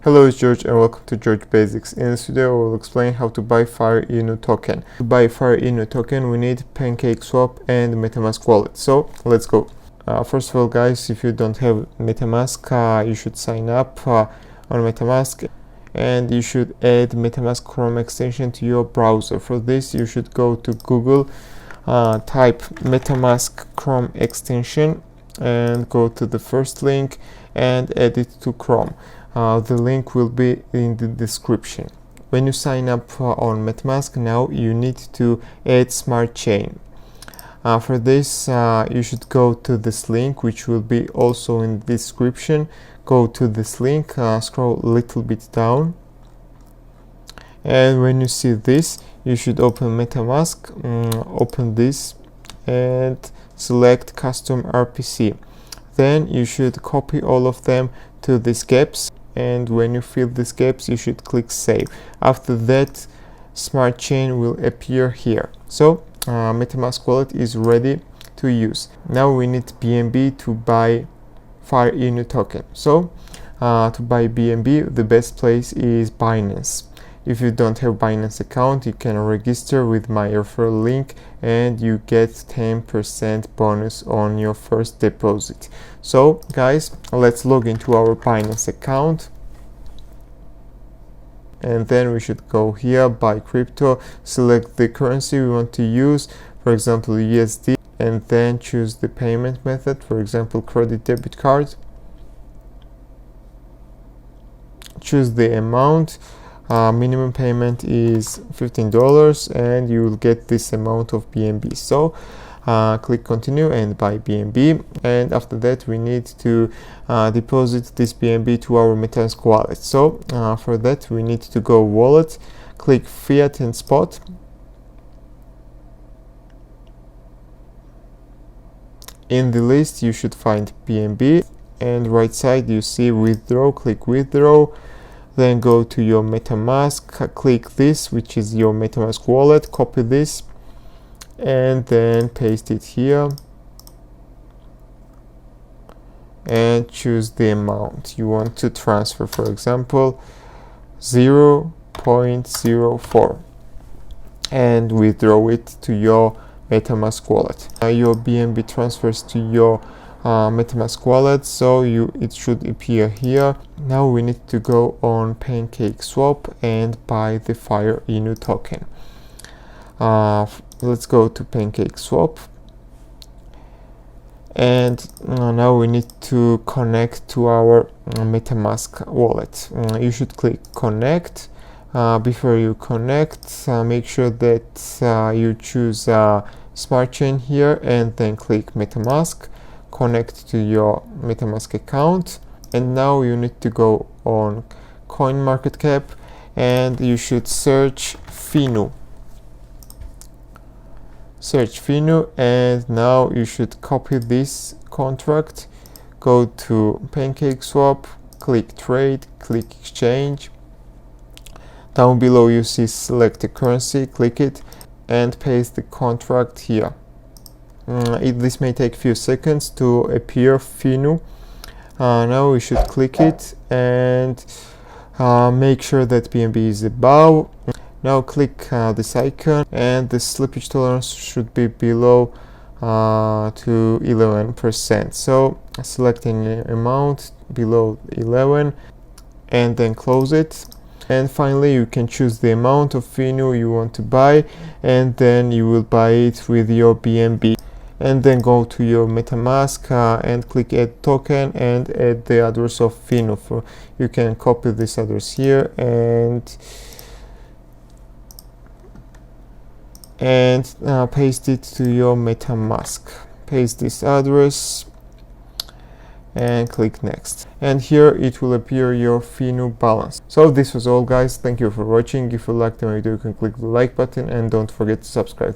Hello, it's George and welcome to George Basics. In this video, I will explain how to buy Fire Inu token. To buy Fire Inu token, we need Pancakeswap and MetaMask Wallet. So let's go. First of all, guys, if you don't have MetaMask, you should sign up on MetaMask and you should add MetaMask Chrome extension to your browser. For this, you should go to Google, type MetaMask Chrome extension and go to the first link and add it to Chrome. The link will be in the description. When you sign up on MetaMask, now you need to add smart chain. For this, you should go to this link, which will be also in the description. Go to this link, scroll a little bit down, and when you see this, you should open MetaMask, open this and select custom RPC. Then you should copy all of them to these gaps, and when you fill these gaps, you should click save. After that, smart chain will appear here. So MetaMask wallet is ready to use. Now we need BNB to buy Fire Inu token. So to buy BNB, the best place is Binance. If you don't have Binance account, you can register with my referral link and you get 10% bonus on your first deposit. So guys, let's log into our Binance account. And then we should go here, buy crypto, select the currency we want to use, for example USD, and then choose the payment method, for example credit debit card. Choose the amount. Minimum payment is $15 and you will get this amount of BNB. So click continue and buy BNB, and after that we need to deposit this BNB to our MetaMask wallet. So for that we need to go wallet, click fiat and spot, in the list you should find BNB, and right side you see withdraw, click withdraw. Then go to your MetaMask, click this, which is your MetaMask wallet, copy this and then paste it here and choose the amount you want to transfer, for example 0.04, and withdraw it to your MetaMask wallet. Your BNB transfers to your MetaMask wallet, so it should appear here. Now we need to go on Pancakeswap and buy the Fire Inu token. Let's go to Pancakeswap, and now we need to connect to our MetaMask wallet. You should click connect. Before you connect, make sure that you choose smart chain here and then click MetaMask, connect to your MetaMask account, and now you need to go on CoinMarketCap and you should search FINU. Search FINU, and now you should copy this contract, go to Pancakeswap, click trade, click exchange. Down below you see select a currency, click it and paste the contract here. This may take a few seconds to appear FINU. Now we should click it and make sure that BNB is above. Now click this icon and the slippage tolerance should be below to 11%. So select an amount below 11 and then close it. And finally you can choose the amount of FINU you want to buy, and then you will buy it with your BNB. And then go to your MetaMask and click add token and add the address of FINU. You can copy this address here and paste it to your MetaMask. Paste this address and click next, and here it will appear your FINU balance. So this was all, guys. Thank you for watching. If you liked the video, you can click the like button and don't forget to subscribe.